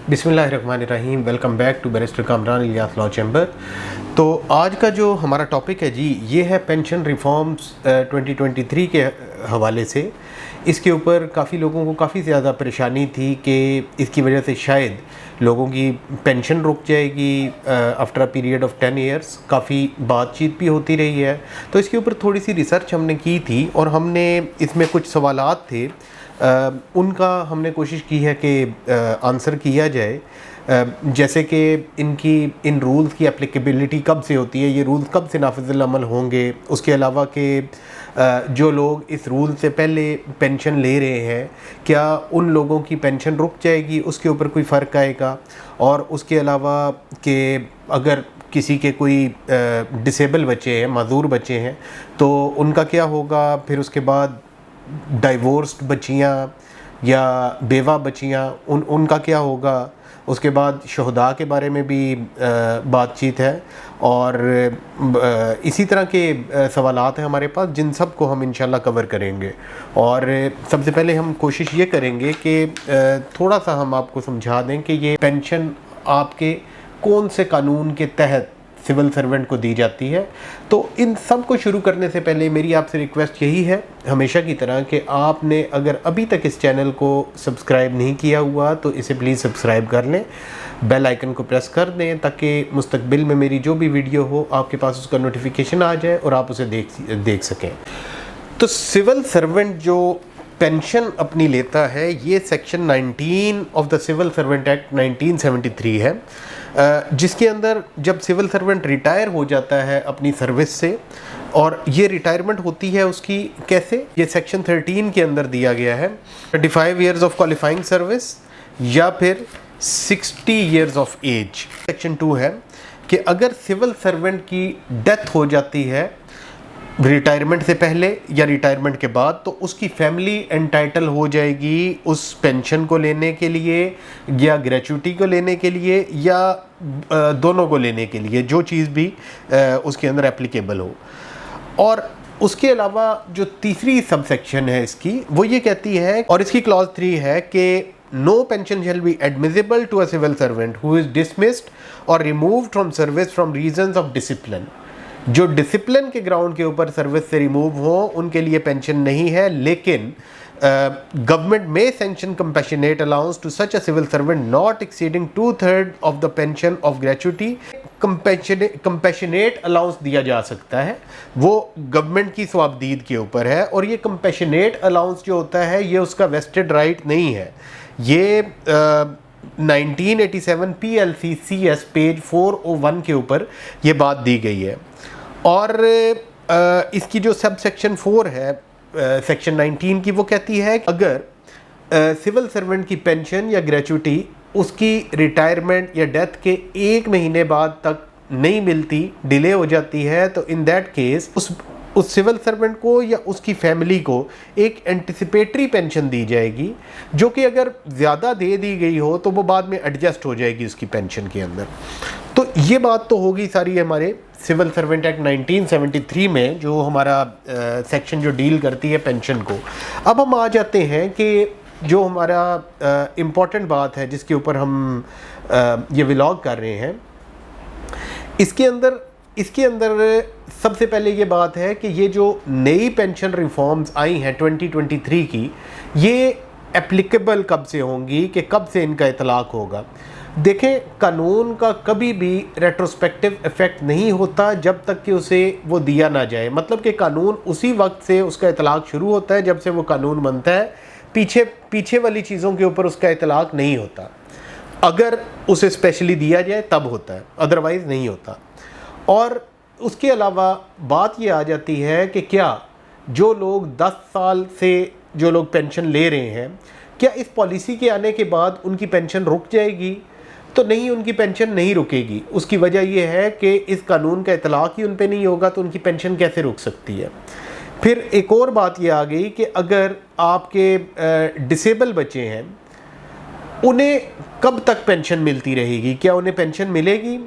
बिस्मिल्लाहिर्रहमानिर्रहीम। Welcome back to barrister Kamran Ilyas law chamber. तो आज का जो हमारा टॉपिक है जी, ये है पेंशन रिफॉर्म्स 2023 के हवाले से। इसके ऊपर काफ़ी लोगों को काफ़ी ज़्यादा परेशानी थी कि इसकी वजह से शायद लोगों की पेंशन रुक जाएगी after a period of 10 years. काफ़ी बातचीत भी होती रही है, तो इसके ऊपर थोड़ी सी रिसर्च हमने की थी और हमने इसमें कुछ सवालात थे उनका हमने कोशिश की है कि आंसर किया जाए। जैसे कि इन रूल्स की एप्लीकेबिलिटी कब से होती है, ये रूल्स कब से नाफिज़ुल अमल होंगे, उसके अलावा कि जो लोग इस रूल से पहले पेंशन ले रहे हैं क्या उन लोगों की पेंशन रुक जाएगी, उसके ऊपर कोई फ़र्क आएगा। और उसके अलावा कि अगर किसी के कोई डिसेबल बच्चे हैं, माजूर बच्चे हैं, तो उनका क्या होगा। फिर उसके बाद डाइवोर्स्ड बच्चियाँ या बेवा बच्चियाँ उनका क्या होगा। उसके बाद शहदा के बारे में भी बातचीत है और इसी तरह के सवालात हैं हमारे पास, जिन सब को हम इंशाल्लाह कवर करेंगे। और सबसे पहले हम कोशिश ये करेंगे कि थोड़ा सा हम आपको समझा दें कि ये पेंशन आपके कौन से कानून के तहत सिविल सर्वेंट को दी जाती है। तो इन सब को शुरू करने से पहले मेरी आपसे रिक्वेस्ट यही है, हमेशा की तरह, कि आपने अगर अभी तक इस चैनल को सब्सक्राइब नहीं किया हुआ तो इसे प्लीज़ सब्सक्राइब कर लें, बेल आइकन को प्रेस कर दें ताकि मुस्तकबिल में मेरी जो भी वीडियो हो आपके पास उसका नोटिफिकेशन आ जाए और आप उसे देख सकें। तो सिविल सर्वेंट जो पेंशन अपनी लेता है, ये section 19 of the civil servant act 1973 है, जिसके अंदर जब सिविल सर्वेंट रिटायर हो जाता है अपनी सर्विस से, और ये रिटायरमेंट होती है उसकी कैसे, ये सेक्शन 13 के अंदर दिया गया है। 35 ईयर्स ऑफ क्वालिफाइंग सर्विस या फिर 60 ईयर्स ऑफ एज। सेक्शन 2 है कि अगर सिविल सर्वेंट की डेथ हो जाती है रिटायरमेंट से पहले या रिटायरमेंट के बाद, तो उसकी फैमिली एंटाइटल हो जाएगी उस पेंशन को लेने के लिए या ग्रेचुइटी को लेने के लिए या दोनों को लेने के लिए, जो चीज़ भी उसके अंदर एप्लीकेबल हो। और उसके अलावा जो तीसरी सब सेक्शन है इसकी, वो ये कहती है, और इसकी क्लॉज 3 है कि no pension shall be admissible to a civil servant who is dismissed और removed from service from reasons of discipline. जो डिसिप्लिन के ग्राउंड के ऊपर सर्विस से रिमूव हो उनके लिए पेंशन नहीं है, लेकिन गवर्नमेंट में sanction compassionate allowance to such a civil servant not exceeding 2/3 of the pension of gratuity. Compassionate allowance दिया जा सकता है, वो गवर्नमेंट की स्वाबदीद के ऊपर है। और ये कंपैशनेट अलाउंस जो होता है ये उसका वेस्टेड राइट नहीं है। ये 1987 PLCCS पेज 401 के ऊपर ये बात दी गई है। और इसकी जो सब सेक्शन 4 है सेक्शन 19 की, वो कहती है कि अगर सिविल सर्वेंट की पेंशन या ग्रेचुइटी उसकी रिटायरमेंट या डेथ के 1 महीने बाद तक नहीं मिलती, डिले हो जाती है, तो इन दैट केस उस सिविल सर्वेंट को या उसकी फैमिली को एक एंटिसिपेटरी पेंशन दी जाएगी, जो कि अगर ज़्यादा दे दी गई हो तो वो बाद में एडजस्ट हो जाएगी उसकी पेंशन के अंदर। तो ये बात तो होगी सारी हमारे सिविल सर्वेंट एक्ट 1973 में, जो हमारा सेक्शन जो डील करती है पेंशन को। अब हम आ जाते हैं कि जो हमारा इम्पॉर्टेंट बात है जिसके ऊपर हम ये व्लॉग कर रहे हैं, इसके अंदर सबसे पहले ये बात है कि ये जो नई पेंशन रिफॉर्म्स आई हैं 2023 की, ये एप्लीकेबल कब से होंगी, कि कब से इनका इतलाक़ होगा। देखें, कानून का कभी भी रेट्रोस्पेक्टिव इफ़ेक्ट नहीं होता जब तक कि उसे वो दिया ना जाए। मतलब कि कानून उसी वक्त से उसका इतलाक़ शुरू होता है जब से वो कानून बनता है, पीछे वाली चीज़ों के ऊपर उसका इतलाक़ नहीं होता। अगर उसे स्पेशली दिया जाए तब होता है, अदरवाइज़ नहीं होता। और उसके अलावा बात ये आ जाती है कि क्या जो लोग 10 साल से जो लोग पेंशन ले रहे हैं, क्या इस पॉलिसी के आने के बाद उनकी पेंशन रुक जाएगी? तो नहीं, उनकी पेंशन नहीं रुकेगी। उसकी वजह यह है कि इस कानून का इतलाक़ ही उन पे नहीं होगा, तो उनकी पेंशन कैसे रुक सकती है। फिर एक और बात ये आ गई कि अगर आपके डिसेबल बच्चे हैं, उन्हें कब तक पेंशन मिलती रहेगी, क्या उन्हें पेंशन मिलेगी?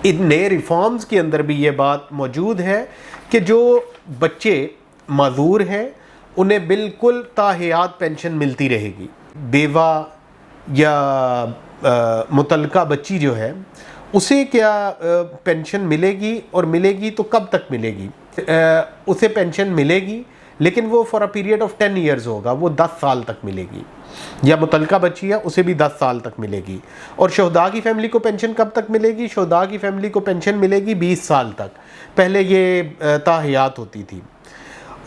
इन नए रिफॉर्म्स के अंदर भी ये बात मौजूद है कि जो बच्चे माजूर हैं उन्हें बिल्कुल ताहयात पेंशन मिलती रहेगी। बेवा या मुतल्लका बच्ची जो है उसे क्या पेंशन मिलेगी, और मिलेगी तो कब तक मिलेगी? उसे पेंशन मिलेगी लेकिन वो for a period of 10 years होगा, वो 10 साल तक मिलेगी। या मुतल्लका बच्ची है उसे भी 10 साल तक मिलेगी। और शुहदा की फैमिली को पेंशन कब तक मिलेगी? शुहदा की फैमिली को पेंशन मिलेगी 20 साल तक, पहले ये ताहयात होती थी।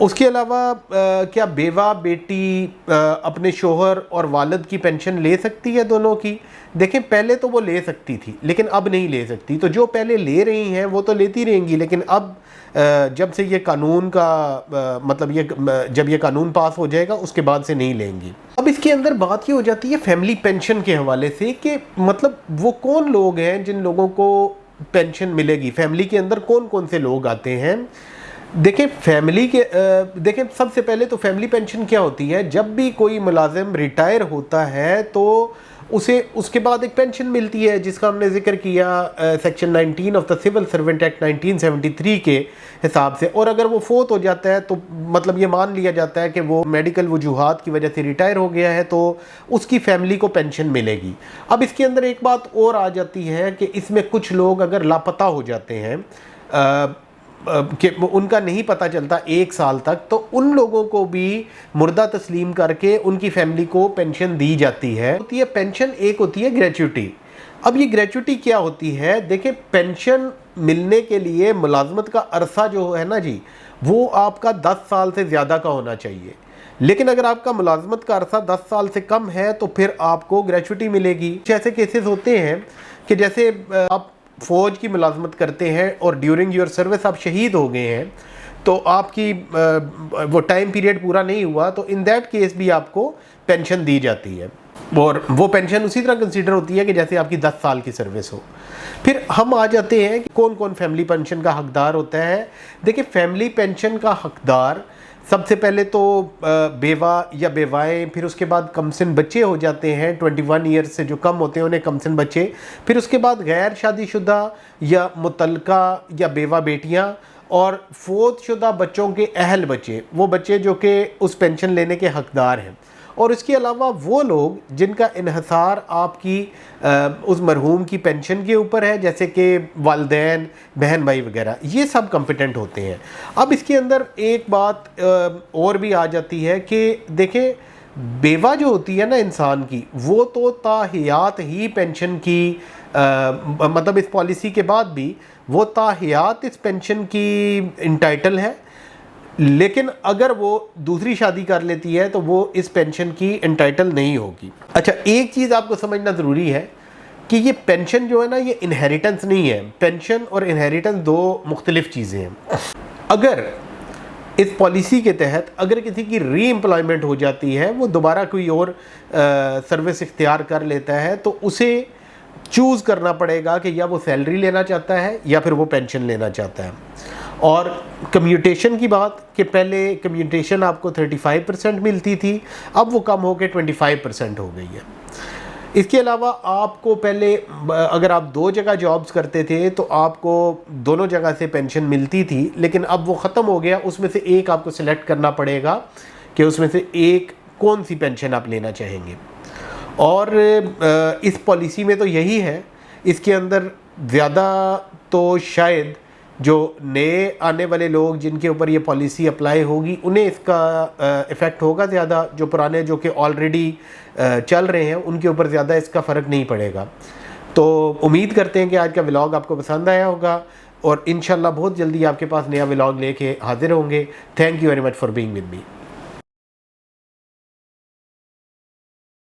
उसके अलावा क्या बेवा बेटी अपने शोहर और वालिद की पेंशन ले सकती है दोनों की? देखें, पहले तो वो ले सकती थी लेकिन अब नहीं ले सकती। तो जो पहले ले रही हैं वो तो लेती रहेंगी, लेकिन अब जब से ये कानून का जब ये कानून पास हो जाएगा उसके बाद से नहीं लेंगी। अब इसके अंदर बात ये हो जाती है फैमिली पेंशन के हवाले से कि मतलब वो कौन लोग हैं जिन लोगों को पेंशन मिलेगी, फैमिली के अंदर कौन कौन से लोग आते हैं। देखें, देखें सबसे पहले तो फैमिली पेंशन क्या होती है, जब भी कोई मुलाजिम रिटायर होता है तो उसे उसके बाद एक पेंशन मिलती है जिसका हमने जिक्र किया section 19 of the civil servant act 1973 के हिसाब से। और अगर वो फोत हो जाता है तो मतलब ये मान लिया जाता है कि वो मेडिकल वजूहात की वजह से रिटायर हो गया है, तो उसकी फैमिली को पेंशन मिलेगी। अब इसके अंदर एक बात और आ जाती है कि इसमें कुछ लोग अगर लापता हो जाते हैं कि उनका नहीं पता चलता 1 साल तक, तो उन लोगों को भी मुर्दा तस्लीम करके उनकी फैमिली को पेंशन दी जाती है। होती है पेंशन, एक होती है ग्रेच्युटी। अब ये ग्रेच्युटी क्या होती है? देखिए, पेंशन मिलने के लिए मुलाजमत का अरसा जो है ना जी, वो आपका 10 साल से ज़्यादा का होना चाहिए। लेकिन अगर आपका मुलाजमत का अरसा 10 साल से कम है तो फिर आपको ग्रेच्युटी मिलेगी। ऐसे केसेस होते हैं कि जैसे आप फ़ौज की मुलाजमत करते हैं और ड्यूरिंग योर सर्विस आप शहीद हो गए हैं, तो आपकी वो टाइम पीरियड पूरा नहीं हुआ, तो इन दैट केस भी आपको पेंशन दी जाती है। और वो पेंशन उसी तरह कंसीडर होती है कि जैसे आपकी 10 साल की सर्विस हो। फिर हम आ जाते हैं कि कौन कौन फैमिली पेंशन का हकदार होता है। देखिए, फैमिली पेंशन का हकदार सबसे पहले तो बेवा या बेवाएँ, फिर उसके बाद कमसिन बच्चे हो जाते हैं, 21 ईयर्स से जो कम होते हैं उन्हें कमसिन बच्चे। फिर उसके बाद गैर शादीशुदा या मुतल्लका या बेवा बेटियां, और फोत शुदा बच्चों के अहल बच्चे, वो बच्चे जो कि उस पेंशन लेने के हकदार हैं। और इसके अलावा वो लोग जिनका इन्हसार आपकी उस मरहूम की पेंशन के ऊपर है, जैसे कि वालिदैन, बहन भाई वगैरह, ये सब कॉम्पिटेंट होते हैं। अब इसके अंदर एक बात और भी आ जाती है कि देखें, बेवा जो होती है ना इंसान की, वो तो ताहियात ही पेंशन की मतलब इस पॉलिसी के बाद भी वो ताहियात इस पेंशन की इंटाइटल है, लेकिन अगर वो दूसरी शादी कर लेती है तो वो इस पेंशन की एंटाइटल नहीं होगी। अच्छा, एक चीज़ आपको समझना ज़रूरी है कि ये पेंशन जो है ना, ये इनहेरिटेंस नहीं है। पेंशन और इनहेरिटेंस दो मुख्तलिफ चीज़ें हैं। अगर इस पॉलिसी के तहत अगर किसी की री एम्प्लॉयमेंट हो जाती है, वो दोबारा कोई और सर्विस इख्तियार कर लेता है, तो उसे चूज़ करना पड़ेगा कि या वो सैलरी लेना चाहता है या फिर वो पेंशन लेना चाहता है। और कम्यूटेशन की बात कि पहले कम्यूटेशन आपको 35% मिलती थी, अब वो कम होकर 25% हो गई है। इसके अलावा आपको पहले अगर आप 2 जगह जॉब्स करते थे तो आपको दोनों जगह से पेंशन मिलती थी, लेकिन अब वो ख़त्म हो गया। उसमें से एक आपको सिलेक्ट करना पड़ेगा कि उसमें से एक कौन सी पेंशन आप लेना चाहेंगे। और इस पॉलिसी में तो यही है। इसके अंदर ज़्यादा तो शायद जो नए आने वाले लोग जिनके ऊपर ये पॉलिसी अप्लाई होगी उन्हें इसका इफ़ेक्ट होगा ज़्यादा। जो पुराने जो कि ऑलरेडी चल रहे हैं उनके ऊपर ज़्यादा इसका फ़र्क नहीं पड़ेगा। तो उम्मीद करते हैं कि आज का व्लॉग आपको पसंद आया होगा, और इंशाल्लाह बहुत जल्दी आपके पास नया व्लॉग लेके हाजिर होंगे। Thank you very much for being with me.